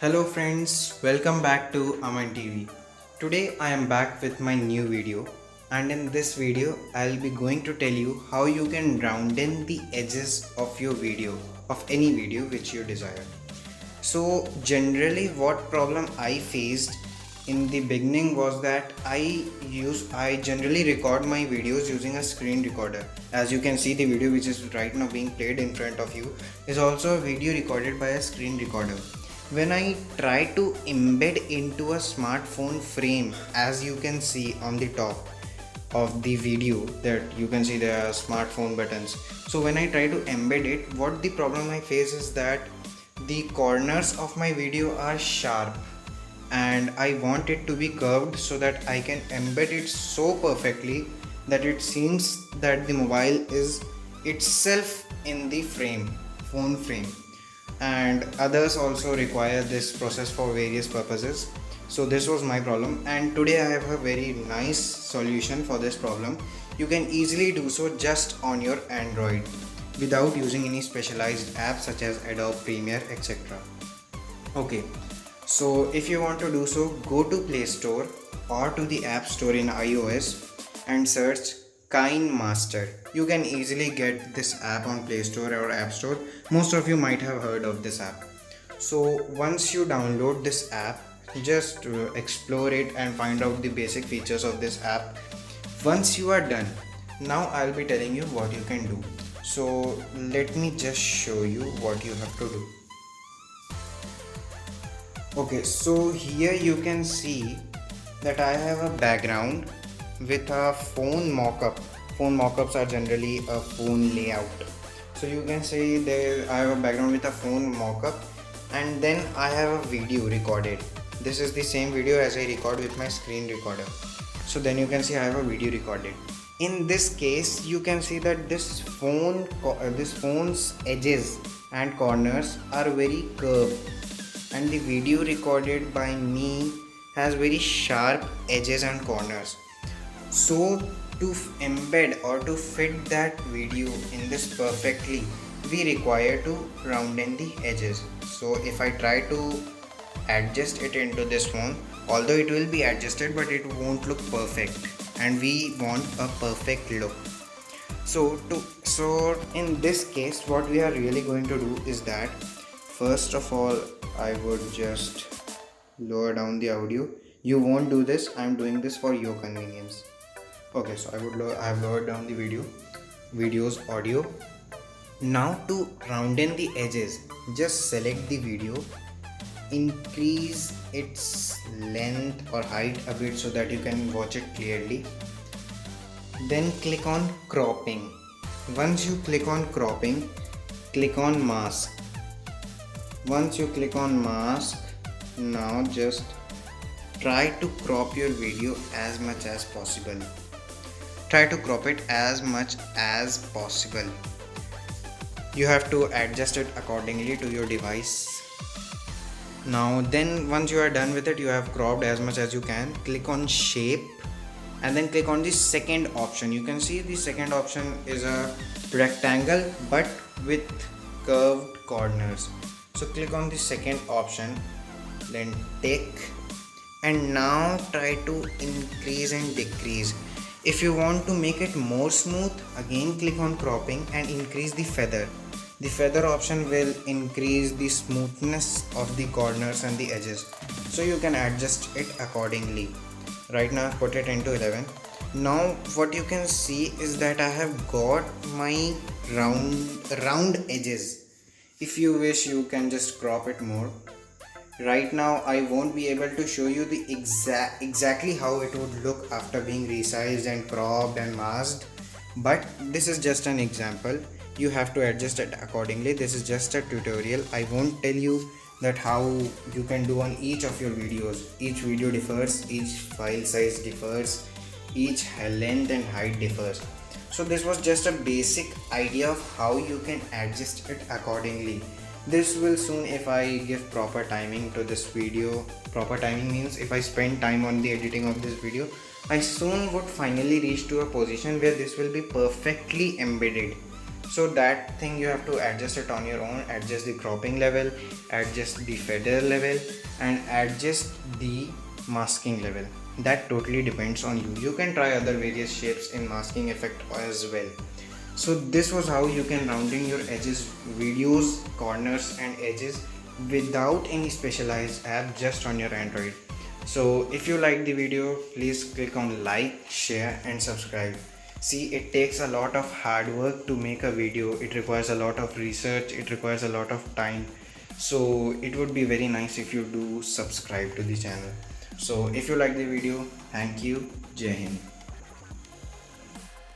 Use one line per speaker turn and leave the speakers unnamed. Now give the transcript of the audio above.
Hello friends, welcome back to Aman TV. Today I am back with my new video, and in this video I'll be going to tell you how you can round in the edges of your video, of any video which you desire. So generally what problem I faced in the beginning was that I generally record my videos using a screen recorder. As you can see, the video which is right now being played in front of you is also a video recorded by a screen recorder. When I try to embed into a smartphone frame, as you can see on the top of the video, that you can see there are smartphone buttons. So when I try to embed it, what the problem I face is that the corners of my video are sharp and I want it to be curved so that I can embed it so perfectly that it seems that the mobile is itself in the phone frame. And others also require this process for various purposes. So this was my problem, and today I have a very nice solution for this problem. You can easily do so just on your Android without using any specialized apps such as Adobe Premiere, etc. Okay, so if you want to do so, go to Play Store or to the App Store in iOS and search KineMaster. You can easily get this app on Play Store or App Store. Most of you might have heard of this app. So once you download this app, just explore it and find out the basic features of this app. Once you are done, now I'll be telling you what you can do. So let me just show you what you have to do. Okay, so here you can see that I have a background with a phone mockup. Phone mockups are generally a phone layout. So you can see there I have a background with a phone mockup, and then I have a video recorded. This is the same video as I record with my screen recorder. So then you can see I have a video recorded. In this case, you can see that this phone's edges and corners are very curved, and the video recorded by me has very sharp edges and corners. So to embed or to fit that video in this perfectly, we require to round in the edges. So if I try to adjust it into this phone, although it will be adjusted, but it won't look perfect, and we want a perfect look. So in this case, what we are really going to do is that first of all I would just lower down the audio. You won't do this, I'm doing this for your convenience. Okay, so I have lowered down the video's audio. Now to round in the edges, just select the video, increase its length or height a bit so that you can watch it clearly. Then click on cropping. Once you click on cropping, click on mask. Once you click on mask, now just try to crop your video as much as possible. Try to crop it as much as possible. You have to adjust it accordingly to your device. Now then, once you are done with it, you have cropped as much as you can. Click on shape and then click on the second option. You can see the second option is a rectangle but with curved corners. So click on the second option, then tick, and now try to increase and decrease. If you want to make it more smooth, again click on cropping and increase the feather. The feather option will increase the smoothness of the corners and the edges, so you can adjust it accordingly. Right now I've put it into 11. Now what you can see is that I have got my round edges. If you wish, you can just crop it more. Right now I won't be able to show you the exactly how it would look after being resized and cropped and masked, but this is just an example. You have to adjust it accordingly. This is just a tutorial. I won't tell you that how you can do on each of your videos. Each video differs, each file size differs, each length and height differs. So this was just a basic idea of how you can adjust it accordingly. This will soon, if I give proper timing to this video. Proper timing means if I spend time on the editing of this video, I soon would finally reach to a position where this will be perfectly embedded. So that thing you have to adjust it on your own. Adjust the cropping level, adjust the feather level, and adjust the masking level. That totally depends on you. You can try other various shapes in masking effect as well. So this was how you can rounding your edges, videos, corners and edges without any specialized app, just on your Android. So if you like the video, please click on like, share and subscribe. See, it takes a lot of hard work to make a video. It requires a lot of research, it requires a lot of time. So it would be very nice if you do subscribe to the channel. So if you like the video, thank you. Jai Hind.